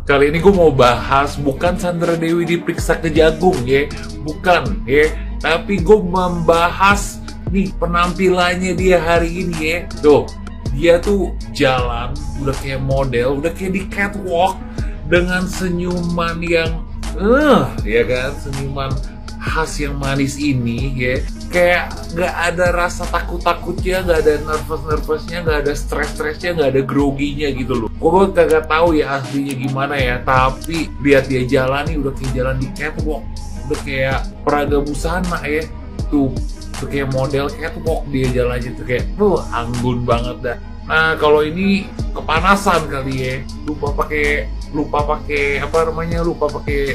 Kali ini gue mau bahas bukan Sandra Dewi diperiksa Kejagung ya, bukan ya, tapi gue membahas nih penampilannya dia hari ini ya. Tuh, dia tuh jalan udah kayak model, udah kayak di catwalk dengan senyuman yang ya kan, senyuman khas yang manis ini ya. Kayak gak ada rasa takut-takutnya, gak ada nervous-nervousnya, gak ada stress-stressnya, gak ada groginya gitu loh. Gue kagak tahu ya aslinya gimana ya, tapi lihat dia jalan nih udah kayak jalan di catwalk, udah kayak peraga busana ya. Tuh, udah kayak model catwalk dia jalannya tuh kayak, anggun banget dah. Nah kalau ini kepanasan kali ya, lupa pakai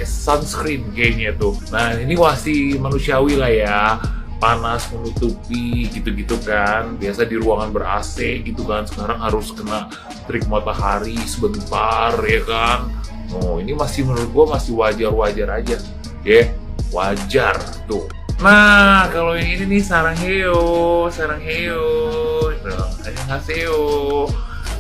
sunscreen kayaknya tuh. Nah ini pasti manusiawi lah ya, panas menutupi gitu-gitu kan, biasa di ruangan ber-AC gitu kan, sekarang harus kena terik matahari sebentar ya kan. Oh ini masih menurut gua masih wajar-wajar aja ya, wajar tuh. Nah kalau yang ini nih saranghaeyo, annyeonghaseyo.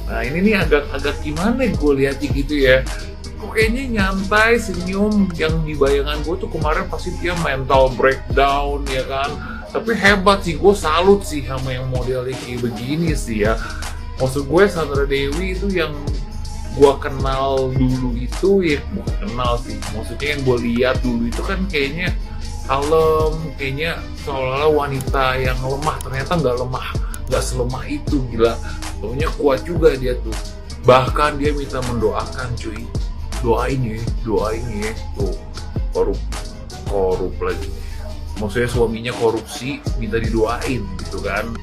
Nah ini nih agak gimana gue lihatnya gitu ya, kok kayaknya nyantai, senyum. Yang di bayangan gue tuh kemarin pasti dia mental breakdown ya kan. Tapi hebat sih, gue salut sih sama yang modelnya kayak begini sih ya. Maksud gue Sandra Dewi itu yang gue kenal dulu itu ya, bukan kenal sih, maksudnya yang gue lihat dulu itu kan kayaknya kalem, kayaknya seolah-olah wanita yang lemah, ternyata nggak selemah itu, gila. Taunya kuat juga dia tuh. Bahkan dia minta mendoakan cuy, doain ya tuh, korup lagi. Maksudnya suaminya korupsi, minta didoain gitu kan.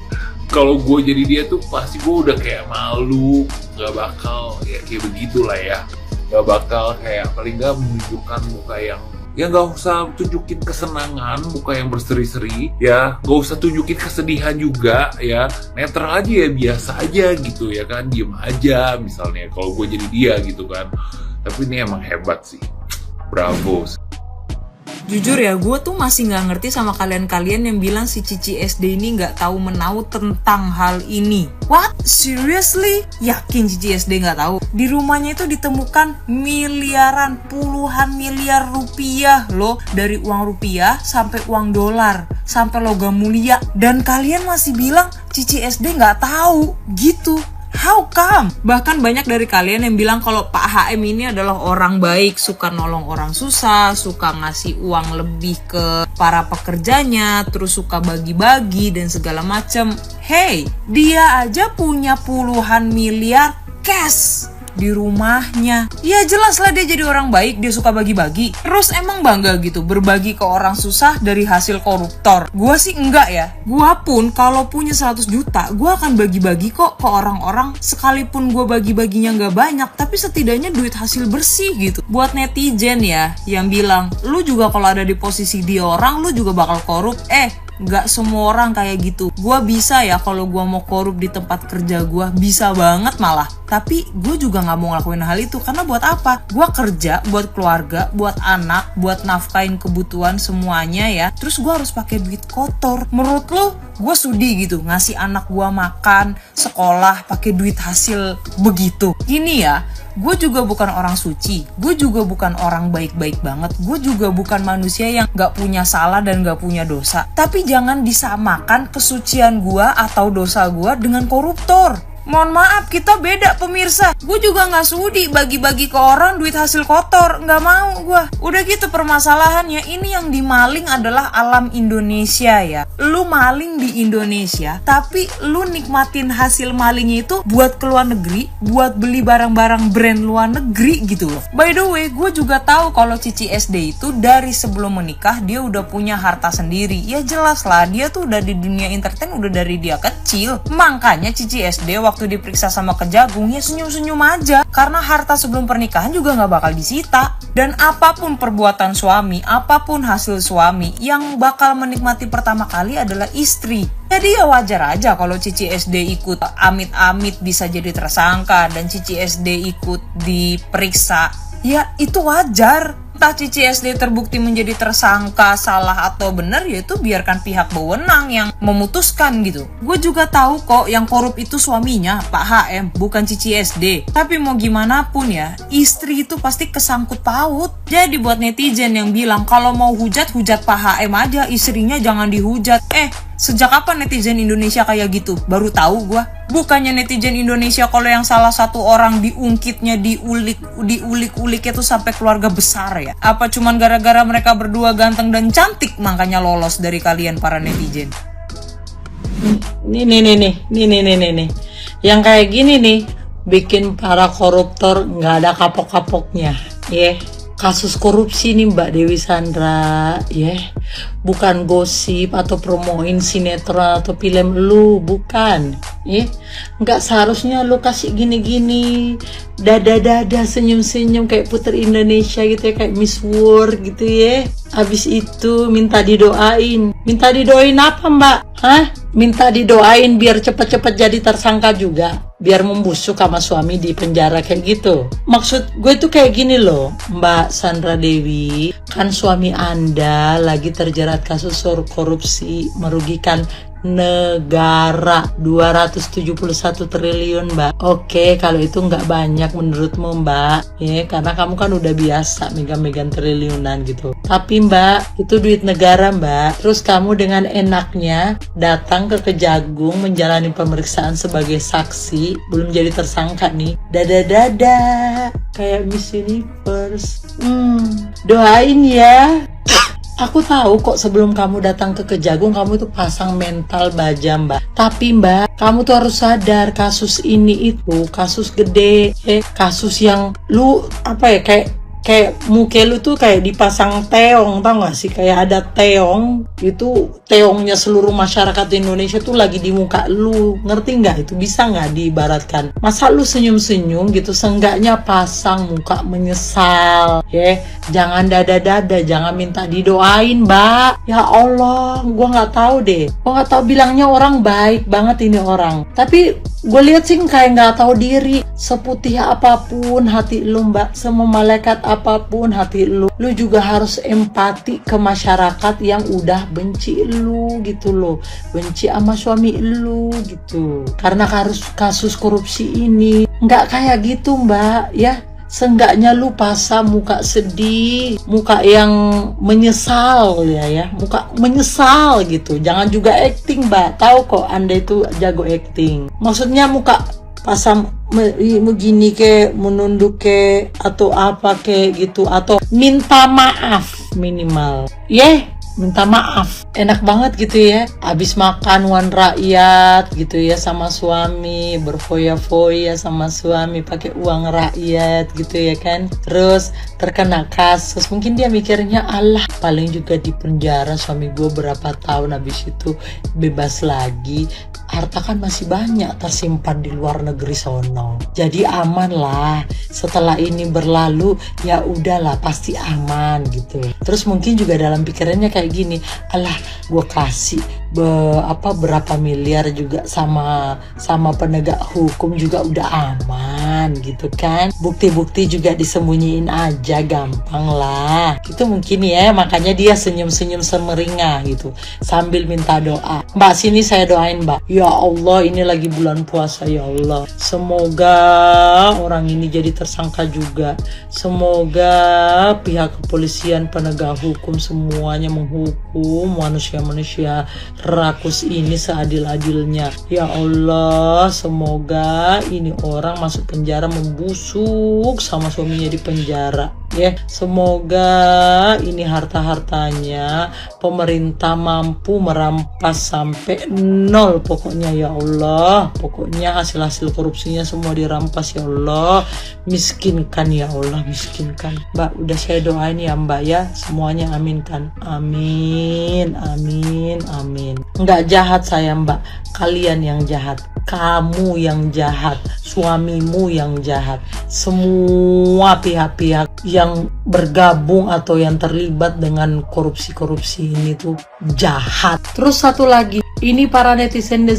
Kalau gue jadi dia tuh pasti gue udah kayak malu, nggak bakal ya kayak begitulah ya, nggak bakal kayak paling nggak menunjukkan muka yang ya, nggak usah tunjukin kesenangan, muka yang berseri-seri ya, nggak usah tunjukin kesedihan juga ya, netral aja ya, biasa aja gitu ya kan, diem aja misalnya kalau gue jadi dia gitu kan. Tapi ini emang hebat sih, bravo. Jujur ya, gue tuh masih nggak ngerti sama kalian-kalian yang bilang si Cici SD ini nggak tahu menau tentang hal ini. What? Seriously? Yakin Cici SD nggak tahu? Di rumahnya itu ditemukan miliaran, puluhan miliar rupiah loh, dari uang rupiah sampai uang dolar, sampai logam mulia. Dan kalian masih bilang Cici SD nggak tahu gitu. How come? Bahkan banyak dari kalian yang bilang kalau Pak HM ini adalah orang baik, suka nolong orang susah, suka ngasih uang lebih ke para pekerjanya, terus suka bagi-bagi dan segala macem. Hey, dia aja punya puluhan miliar cash di rumahnya. Ya jelas lah dia jadi orang baik, dia suka bagi-bagi. Terus emang bangga gitu berbagi ke orang susah dari hasil koruptor? Gua sih enggak ya. Gua pun kalau punya 100 juta, gua akan bagi-bagi kok ke orang-orang, sekalipun gua bagi-baginya nggak banyak, tapi setidaknya duit hasil bersih gitu. Buat netizen ya yang bilang, lu juga kalau ada di posisi dia orang, lu juga bakal korup. Gak semua orang kayak gitu. Gua bisa ya kalau gua mau korup di tempat kerja gua, bisa banget malah. Tapi gue juga gak mau ngelakuin hal itu, karena buat apa? Gua kerja buat keluarga, buat anak, buat nafkain kebutuhan semuanya ya. Terus gua harus pakai duit kotor. Menurut lu, gue sudi gitu ngasih anak gua makan, sekolah, pakai duit hasil begitu? Ini ya, gue juga bukan orang suci, gue juga bukan orang baik-baik banget, gue juga bukan manusia yang gak punya salah dan gak punya dosa. Tapi jangan disamakan kesucian gue atau dosa gue dengan koruptor. Mohon maaf, kita beda pemirsa. Gue juga gak sudi bagi-bagi ke orang duit hasil kotor. Gak mau gue. Udah gitu permasalahannya. Ini yang dimaling adalah alam Indonesia ya. Lu maling di Indonesia, tapi lu nikmatin hasil malingnya itu buat ke luar negeri, buat beli barang-barang brand luar negeri gitu loh. By the way, gue juga tahu kalau Cici SD itu dari sebelum menikah dia udah punya harta sendiri. Ya jelas lah, dia tuh udah di dunia entertain udah dari dia kecil. Makanya Cici SD waktu diperiksa sama Kejagung ya senyum-senyum aja, karena harta sebelum pernikahan juga gak bakal disita. Dan apapun perbuatan suami, apapun hasil suami, yang bakal menikmati pertama kali adalah istri. Jadi ya wajar aja kalau Cici SD ikut amit-amit bisa jadi tersangka dan Cici SD ikut diperiksa. Ya itu wajar. Entah Cici SD terbukti menjadi tersangka salah atau benar, ya itu biarkan pihak berwenang yang memutuskan gitu. Gue juga tahu kok yang korup itu suaminya, Pak HM, bukan Cici SD. Tapi mau gimana pun ya, istri itu pasti kesangkut paut. Jadi buat netizen yang bilang kalau mau hujat Pak HM aja, istrinya jangan dihujat. Sejak kapan netizen Indonesia kayak gitu? Baru tahu gue. Bukannya netizen Indonesia kalau yang salah satu orang diungkitnya, diulik-uliknya tuh sampai keluarga besar ya? Apa cuman gara-gara mereka berdua ganteng dan cantik makanya lolos dari kalian para netizen? Nih. Yang kayak gini nih bikin para koruptor nggak ada kapok-kapoknya, Kasus korupsi nih Mbak Dewi Sandra, bukan gosip atau promoin sinetron atau film lu, bukan, nggak seharusnya lu kasih gini-gini, dada-dada, senyum-senyum kayak Putri Indonesia gitu ya, kayak Miss World gitu ya. Abis itu minta didoain apa Mbak? Minta didoain biar cepet-cepet jadi tersangka juga, biar membusuk sama suami di penjara kayak gitu. Maksud gue tuh kayak gini loh Mbak Sandra Dewi, kan suami Anda lagi terjerat kasus korupsi merugikan negara 271 triliun Mbak. Oke, kalau itu nggak banyak menurutmu Mbak, karena kamu kan udah biasa megang-megang triliunan gitu. Tapi Mbak, itu duit negara Mbak. Terus kamu dengan enaknya datang ke Kejagung menjalani pemeriksaan sebagai saksi, belum jadi tersangka nih. Dada kayak Miss Universe. Doain ya. Aku tahu kok sebelum kamu datang ke Kejagung kamu itu pasang mental baja Mbak. Tapi Mbak, kamu tuh harus sadar kasus ini itu kasus gede, kasus yang lu kayak muka lu tuh kayak dipasang teong, tau gak sih? Kayak ada teong, itu teongnya seluruh masyarakat Indonesia tuh lagi di muka lu, ngerti gak? Itu bisa gak diibaratkan? Masa lu senyum-senyum gitu, seenggaknya pasang muka menyesal, jangan dada-dada, jangan minta didoain Mbak. Ya Allah, gua gak tahu deh, gua gak tahu, bilangnya orang baik banget ini orang, tapi gue lihat sih kayak nggak tahu diri. Seputih apapun hati lu Mbak, semua malaikat apapun hati lu juga harus empati ke masyarakat yang udah benci lu gitu loh, benci sama suami lu gitu, karena kasus korupsi ini. Nggak kayak gitu Mbak, ya. Seenggaknya lu pasang muka sedih, muka yang menyesal ya, muka menyesal gitu. Jangan juga acting Mbak, tahu kok Anda itu jago acting. Maksudnya muka pasang begini ke, menunduk ke, atau apa ke gitu, atau minta maaf minimal, minta maaf. Enak banget gitu ya, abis makan uang rakyat gitu ya sama suami, berfoya-foya sama suami pakai uang rakyat gitu ya kan. Terus terkena kasus, mungkin dia mikirnya alah paling juga di penjara suami gue berapa tahun, abis itu bebas lagi. Harta kan masih banyak tersimpan di luar negeri sono, jadi aman lah. Setelah ini berlalu ya udahlah, pasti aman gitu. Terus mungkin juga dalam pikirannya kayak gini, alah gue kasih berapa miliar juga sama penegak hukum juga udah aman gitu kan. Bukti-bukti juga disembunyiin aja, gampang lah gitu mungkin ya. Makanya dia senyum-senyum semeringah gitu sambil minta doa. Mbak, sini saya doain Mbak. Ya Allah, ini lagi bulan puasa ya Allah, semoga orang ini jadi tersangka juga. Semoga pihak kepolisian, penegak hukum semuanya menghukum manusia-manusia rakus ini seadil-adilnya. Ya Allah, semoga ini orang masuk penjara membusuk sama suaminya di penjara. Semoga ini harta-hartanya pemerintah mampu merampas sampai nol pokoknya ya Allah. Pokoknya hasil-hasil korupsinya semua dirampas ya Allah. Miskinkan ya Allah, miskinkan. Mbak, udah saya doain ya Mbak ya, semuanya aminkan. Amin, amin, amin. Nggak jahat saya Mbak, kalian yang jahat, kamu yang jahat, suamimu yang jahat, semua pihak-pihak yang bergabung atau yang terlibat dengan korupsi-korupsi ini tuh jahat. Terus satu lagi, Ini para netizen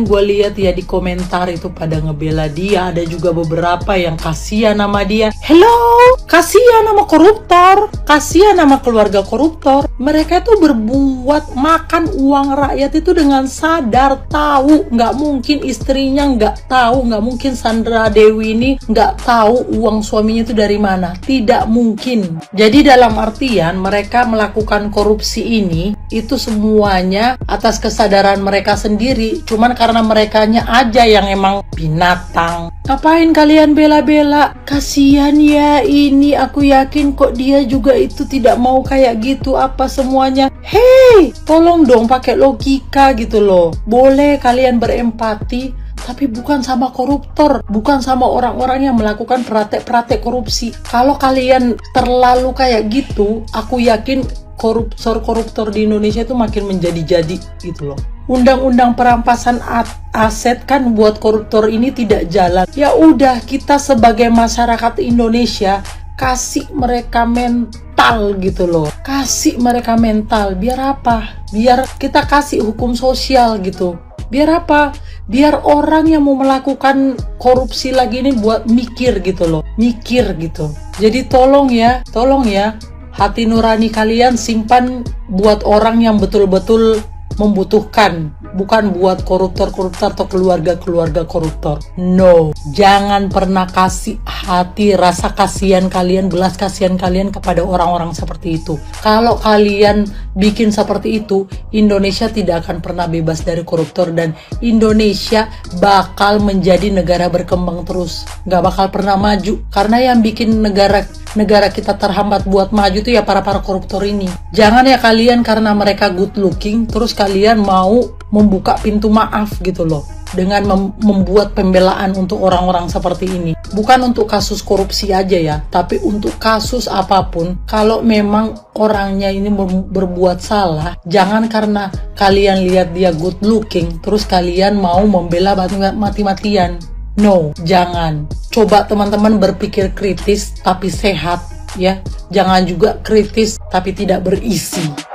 gue lihat ya di komentar itu pada ngebela dia. Ada juga beberapa yang kasihan sama dia. Hello, kasihan sama koruptor, kasihan sama keluarga koruptor. Mereka itu berbuat makan uang rakyat itu dengan sadar, tahu nggak mungkin istrinya nggak tahu, nggak mungkin Sandra Dewi ini nggak tahu uang suaminya itu dari mana. Tidak mungkin. Jadi dalam artian mereka melakukan korupsi ini itu semuanya atas kesadaran mereka sendiri, cuman karena merekanya aja yang emang binatang. Ngapain kalian bela-bela? Kasihan ya ini, aku yakin kok dia juga itu tidak mau kayak gitu apa semuanya. Hey, tolong dong pakai logika gitu loh. Boleh kalian berempati, tapi bukan sama koruptor, bukan sama orang-orang yang melakukan praktek-praktek korupsi. Kalau kalian terlalu kayak gitu, aku yakin koruptor di Indonesia itu makin menjadi-jadi gitu loh. Undang-undang perampasan aset kan buat koruptor ini tidak jalan. Ya udah, kita sebagai masyarakat Indonesia kasih mereka mental gitu loh. Kasih mereka mental. Biar apa? Biar kita kasih hukum sosial gitu. Biar apa? Biar orang yang mau melakukan korupsi lagi ini buat mikir gitu loh. Mikir gitu. Jadi tolong ya, hati nurani kalian simpan buat orang yang betul-betul membutuhkan, bukan buat koruptor-koruptor atau keluarga-keluarga koruptor. No, jangan pernah kasih hati, rasa kasihan kalian, belas kasihan kalian kepada orang-orang seperti itu. Kalau kalian bikin seperti itu, Indonesia tidak akan pernah bebas dari koruptor dan Indonesia bakal menjadi negara berkembang terus. Gak bakal pernah maju, karena yang bikin negara kita terhambat buat maju tuh ya para koruptor ini. Jangan ya kalian karena mereka good looking terus kalian mau membuka pintu maaf gitu loh dengan membuat pembelaan untuk orang-orang seperti ini. Bukan untuk kasus korupsi aja ya, tapi untuk kasus apapun. Kalau memang orangnya ini berbuat salah, jangan karena kalian lihat dia good looking terus kalian mau membela mati-matian. No, jangan. Coba teman-teman berpikir kritis tapi sehat ya. Jangan juga kritis tapi tidak berisi.